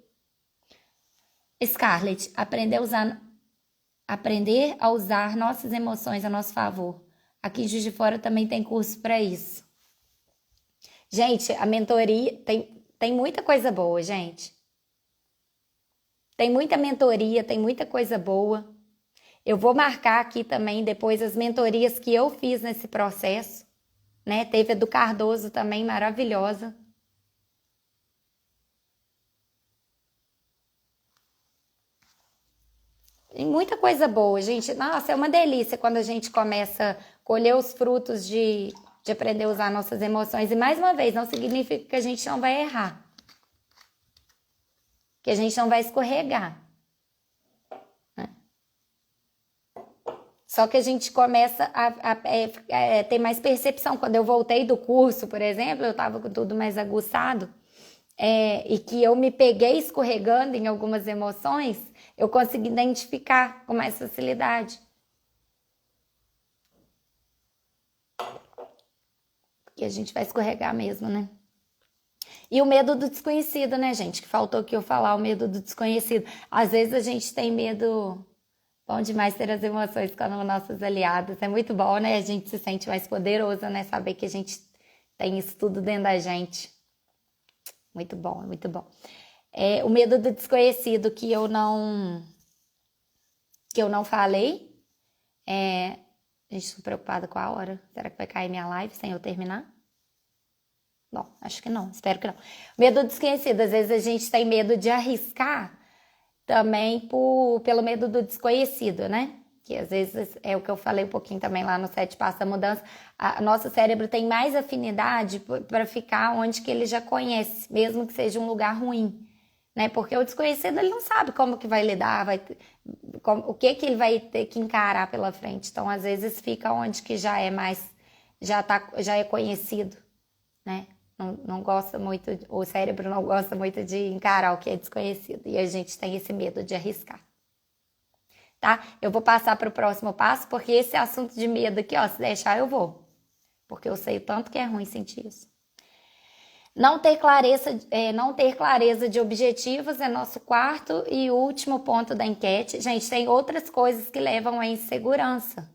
Scarlett, aprender a usar nossas emoções a nosso favor. Aqui em Juiz de Fora também tem curso para isso. Gente, a mentoria tem muita coisa boa, gente. Tem muita mentoria, tem muita coisa boa. Eu vou marcar aqui também depois as mentorias que eu fiz nesse processo, né? Teve a do Cardoso também, maravilhosa. Tem muita coisa boa, gente. Nossa, é uma delícia quando a gente começa a colher os frutos de aprender a usar nossas emoções. E mais uma vez, não significa que a gente não vai errar. Que a gente não vai escorregar. Só que a gente começa a ter mais percepção. Quando eu voltei do curso, por exemplo, eu estava com tudo mais aguçado, e que eu me peguei escorregando em algumas emoções, eu consegui identificar com mais facilidade. porque a gente vai escorregar mesmo, né? E o medo do desconhecido, né, gente? Que faltou aqui eu falar, o medo do desconhecido. Às vezes a gente tem medo. Bom demais ter as emoções com nossos aliados. É muito bom, né? A gente se sente mais poderoso, né? Saber que a gente tem isso tudo dentro da gente. Muito bom, é muito bom. O medo do desconhecido que eu não falei. Gente, estou preocupada com a hora. Será que vai cair minha live sem eu terminar? Bom, acho que não, espero que não. Medo do desconhecido. Às vezes a gente tem medo de arriscar também pelo medo do desconhecido, né? Que às vezes é o que eu falei um pouquinho também lá no 7 Passos da Mudança. Nosso cérebro tem mais afinidade para ficar onde que ele já conhece, mesmo que seja um lugar ruim, né? Porque o desconhecido, ele não sabe como que vai lidar, o que ele vai ter que encarar pela frente. Então, às vezes fica onde que já é conhecido, né? Não gosta muito, o cérebro não gosta muito de encarar o que é desconhecido. E a gente tem esse medo de arriscar. Tá? Eu vou passar para o próximo passo, porque esse assunto de medo aqui, ó, se deixar eu vou. Porque eu sei o tanto que é ruim sentir isso. Não ter clareza de objetivos é nosso quarto e último ponto da enquete. Gente, tem outras coisas que levam à insegurança,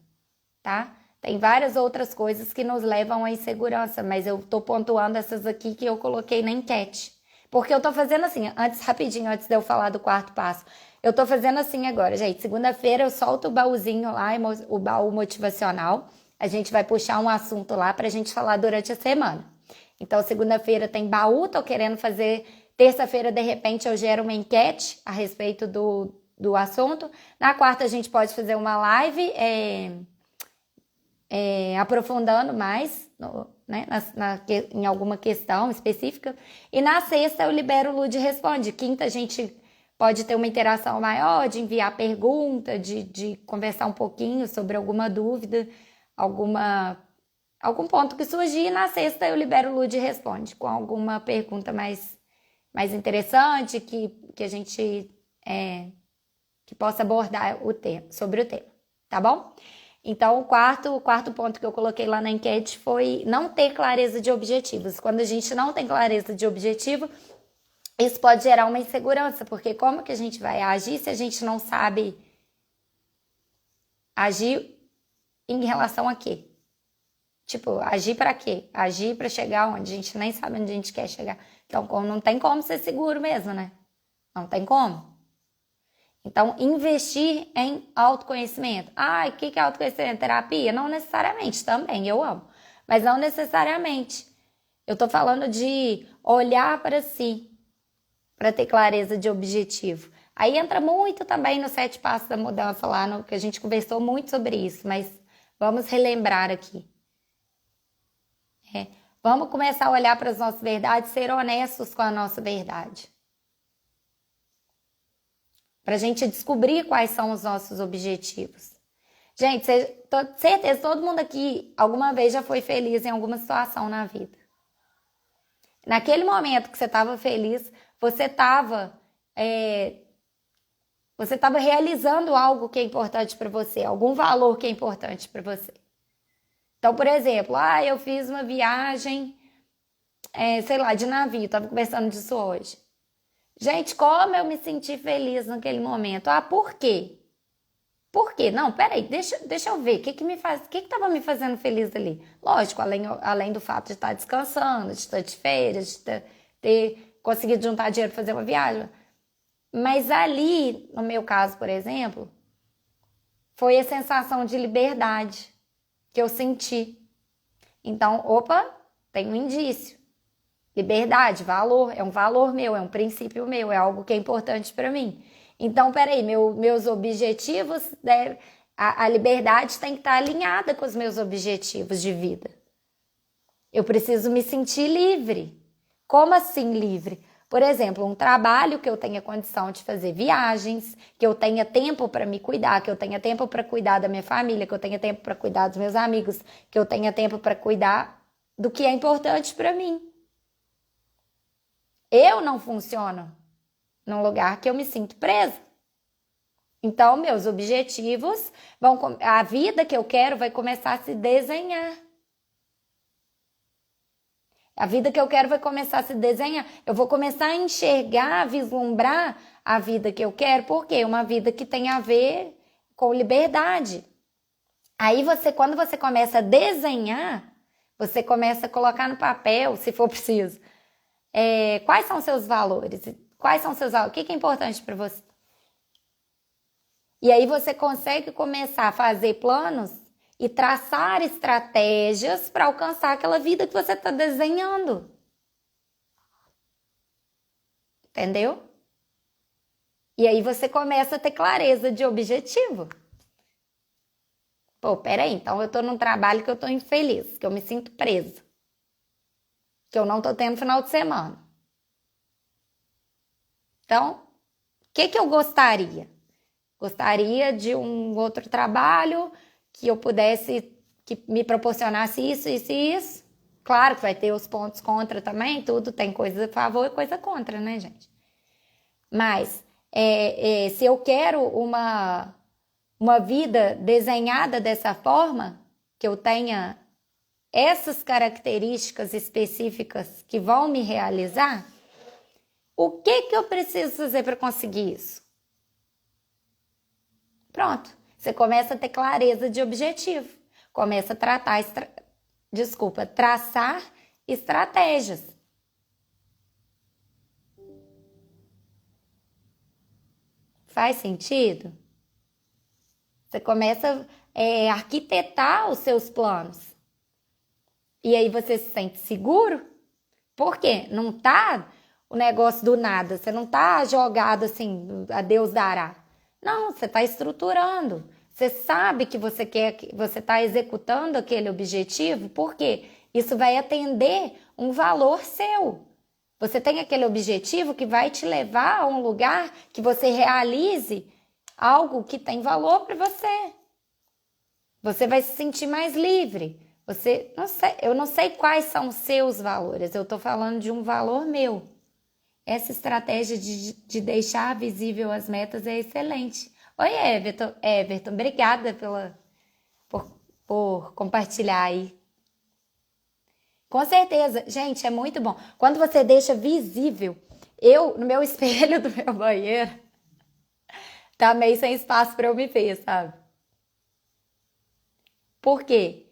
tá? Tem várias outras coisas que nos levam à insegurança, mas eu tô pontuando essas aqui que eu coloquei na enquete. Porque eu tô fazendo assim, rapidinho, antes de eu falar do quarto passo. Eu tô fazendo assim agora, gente. Segunda-feira eu solto o baúzinho lá, o baú motivacional. A gente vai puxar um assunto lá pra gente falar durante a semana. Então, segunda-feira tem baú, tô querendo fazer. Terça-feira, de repente, eu gero uma enquete a respeito do assunto. Na quarta, a gente pode fazer uma live aprofundando mais né, em alguma questão específica. E na sexta, eu libero o Lude Responde. Quinta, a gente pode ter uma interação maior, de enviar pergunta, de conversar um pouquinho sobre alguma dúvida, algum ponto que surgir. E na sexta, eu libero o Lude Responde, com alguma pergunta mais interessante, que a gente que possa abordar sobre o tema, tá bom? Então, o quarto ponto que eu coloquei lá na enquete foi não ter clareza de objetivos. Quando a gente não tem clareza de objetivo, isso pode gerar uma insegurança, porque como que a gente vai agir se a gente não sabe agir em relação a quê? Tipo, agir para quê? Agir para chegar onde? A gente nem sabe onde a gente quer chegar. Então, não tem como ser seguro mesmo, né? Não tem como. Então, investir em autoconhecimento. O que é autoconhecimento? Terapia? Não necessariamente, também, eu amo. Mas não necessariamente. Eu tô falando de olhar para si, para ter clareza de objetivo. Aí entra muito também no 7 Passos da Mudança, lá no que a gente conversou muito sobre isso, mas vamos relembrar aqui. Vamos começar a olhar para as nossas verdades, ser honestos com a nossa verdade. Para a gente descobrir quais são os nossos objetivos. Gente, certeza, todo mundo aqui alguma vez já foi feliz em alguma situação na vida. Naquele momento que você estava feliz, você estava realizando algo que é importante para você, algum valor que é importante para você. Então, por exemplo, eu fiz uma viagem, de navio, estava conversando disso hoje. Gente, como eu me senti feliz naquele momento. Por quê? Por quê? Não, peraí, deixa eu ver. O que estava me fazendo feliz ali? Lógico, além do fato de estar descansando, de estar de férias, de ter conseguido juntar dinheiro para fazer uma viagem. Mas ali, no meu caso, por exemplo, foi a sensação de liberdade que eu senti. Então, tem um indício. Liberdade, valor, é um valor meu, é um princípio meu, é algo que é importante para mim. Então, peraí, meus objetivos, a liberdade tem que estar alinhada com os meus objetivos de vida. Eu preciso me sentir livre. Como assim livre? Por exemplo, um trabalho que eu tenha condição de fazer viagens, que eu tenha tempo para me cuidar, que eu tenha tempo para cuidar da minha família, que eu tenha tempo para cuidar dos meus amigos, que eu tenha tempo para cuidar do que é importante para mim. Eu não funciono num lugar que eu me sinto presa. Então, meus objetivos a vida que eu quero vai começar a se desenhar. A vida que eu quero vai começar a se desenhar. Eu vou começar a enxergar, a vislumbrar a vida que eu quero. Por quê? Uma vida que tem a ver com liberdade. Aí quando você começa a desenhar, você começa a colocar no papel, se for preciso, quais são os seus valores? Quais são os seus valores? O que é importante para você? E aí você consegue começar a fazer planos e traçar estratégias para alcançar aquela vida que você está desenhando. Entendeu? E aí você começa a ter clareza de objetivo. Pô, peraí, então eu tô num trabalho que eu tô infeliz, que eu me sinto presa, que eu não tô tendo final de semana. Então, o que eu gostaria? Gostaria de um outro trabalho que eu pudesse, que me proporcionasse isso, isso e isso. Claro que vai ter os pontos contra também, tudo tem coisa a favor e coisa contra, né, gente? Mas se eu quero uma vida desenhada dessa forma, que eu tenha essas características específicas que vão me realizar, o que eu preciso fazer para conseguir isso? Pronto, você começa a ter clareza de objetivo, começa a traçar estratégias. Faz sentido? Você começa a arquitetar os seus planos. E aí você se sente seguro? Por quê? Não tá o negócio do nada, você não tá jogado assim, a Deus dará. Não, você está estruturando. Você sabe que você está executando aquele objetivo, porque isso vai atender um valor seu. Você tem aquele objetivo que vai te levar a um lugar que você realize algo que tem valor para você. Você vai se sentir mais livre. Eu não sei quais são os seus valores, eu estou falando de um valor meu. Essa estratégia de deixar visível as metas é excelente. Oi, Everton. Everton, obrigada por compartilhar aí. Com certeza. Gente, é muito bom. Quando você deixa visível, no meu espelho do meu banheiro, tá meio sem espaço para eu me ver, sabe? Por quê?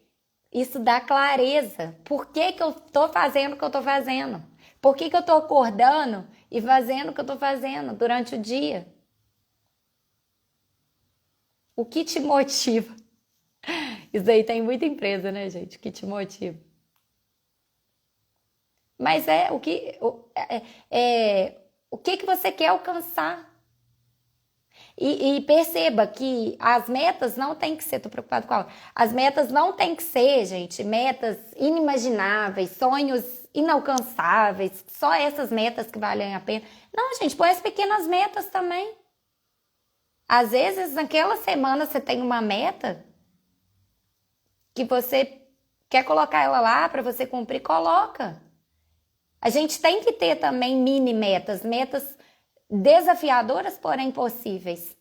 Isso dá clareza. Por que eu tô fazendo o que eu tô fazendo? Por que eu tô acordando e fazendo o que eu tô fazendo durante o dia? O que te motiva? Isso aí tem muita empresa, né, gente? O que te motiva? Mas o que você quer alcançar? E perceba que as metas não tem que ser, tô preocupado com as metas não tem que ser, gente, metas inimagináveis, sonhos inalcançáveis, só essas metas que valem a pena. Não, gente, põe as pequenas metas também. Às vezes, naquela semana você tem uma meta que você quer colocar ela lá para você cumprir, coloca. A gente tem que ter também mini metas desafiadoras, porém possíveis.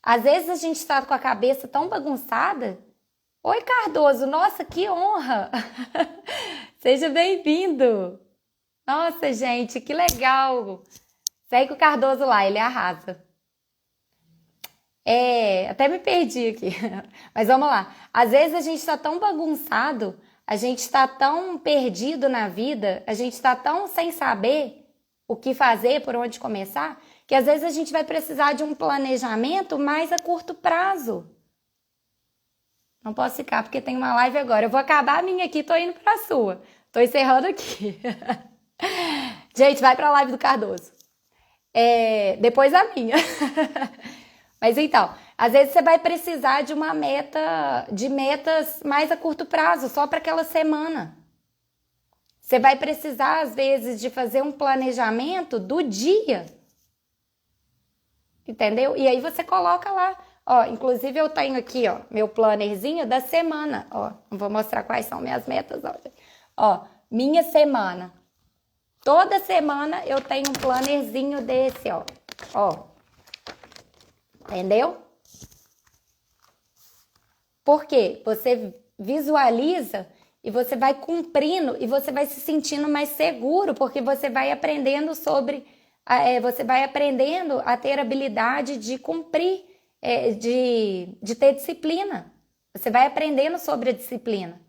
Às vezes a gente está com a cabeça tão bagunçada. Oi, Cardoso, nossa, que honra! Seja bem-vindo! Nossa, gente, que legal! Segue o Cardoso lá, ele arrasa. Até me perdi aqui. Mas vamos lá. Às vezes a gente está tão bagunçado, a gente está tão perdido na vida, a gente está tão sem saber o que fazer, por onde começar, que às vezes a gente vai precisar de um planejamento mais a curto prazo. Não posso ficar porque tem uma live agora. Eu vou acabar a minha aqui, tô indo para a sua. Tô encerrando aqui. Gente, vai para a live do Cardoso. Depois a minha. Mas então, às vezes você vai precisar de metas mais a curto prazo, só para aquela semana. Você vai precisar, às vezes, de fazer um planejamento do dia. Entendeu? E aí você coloca lá. Ó, inclusive eu tenho aqui, ó, meu plannerzinho da semana. Ó, vou mostrar quais são minhas metas. Ó, minha semana. Toda semana eu tenho um plannerzinho desse, ó. Ó. Entendeu? Por quê? Você visualiza E você vai cumprindo e você vai se sentindo mais seguro, porque você vai aprendendo você vai aprendendo a ter habilidade de cumprir, de ter disciplina. Você vai aprendendo sobre a disciplina.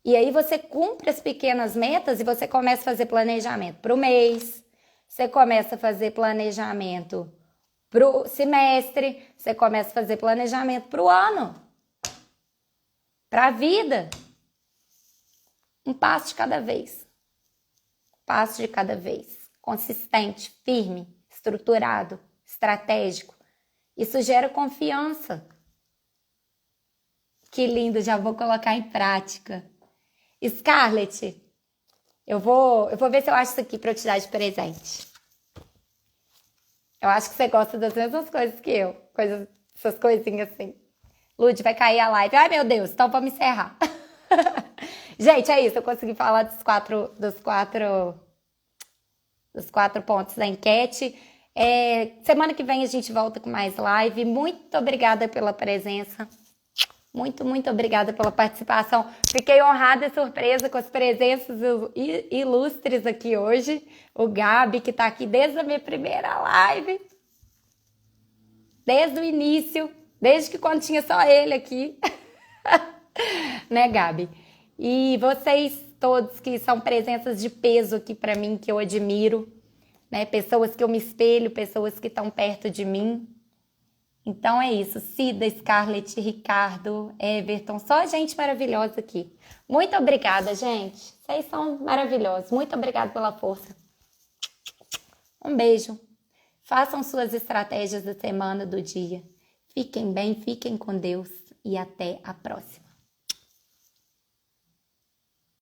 E aí você cumpre as pequenas metas e você começa a fazer planejamento para o mês, você começa a fazer planejamento para o semestre, você começa a fazer planejamento para o ano, para a vida. Um passo de cada vez. Um passo de cada vez. Consistente, firme, estruturado, estratégico. Isso gera confiança. Que lindo, já vou colocar em prática. Scarlett, eu vou ver se eu acho isso aqui para eu te dar de presente. Eu acho que você gosta das mesmas coisas que eu. Essas coisinhas assim. Lud, vai cair a live. Ai, meu Deus, então vamos encerrar. Gente, é isso. Eu consegui falar dos quatro pontos da enquete. Semana que vem a gente volta com mais live. Muito obrigada pela presença. Muito, muito obrigada pela participação. Fiquei honrada e surpresa com as presenças ilustres aqui hoje. O Gabi, que está aqui desde a minha primeira live. Desde o início. Desde que quando tinha só ele aqui. Né, Gabi? E vocês todos que são presenças de peso aqui para mim, que eu admiro. Né? Pessoas que eu me espelho, pessoas que estão perto de mim. Então é isso, Cida, Scarlett, Ricardo, Everton, só gente maravilhosa aqui. Muito obrigada, gente. Vocês são maravilhosos. Muito obrigada pela força. Um beijo. Façam suas estratégias da semana, do dia. Fiquem bem, fiquem com Deus e até a próxima.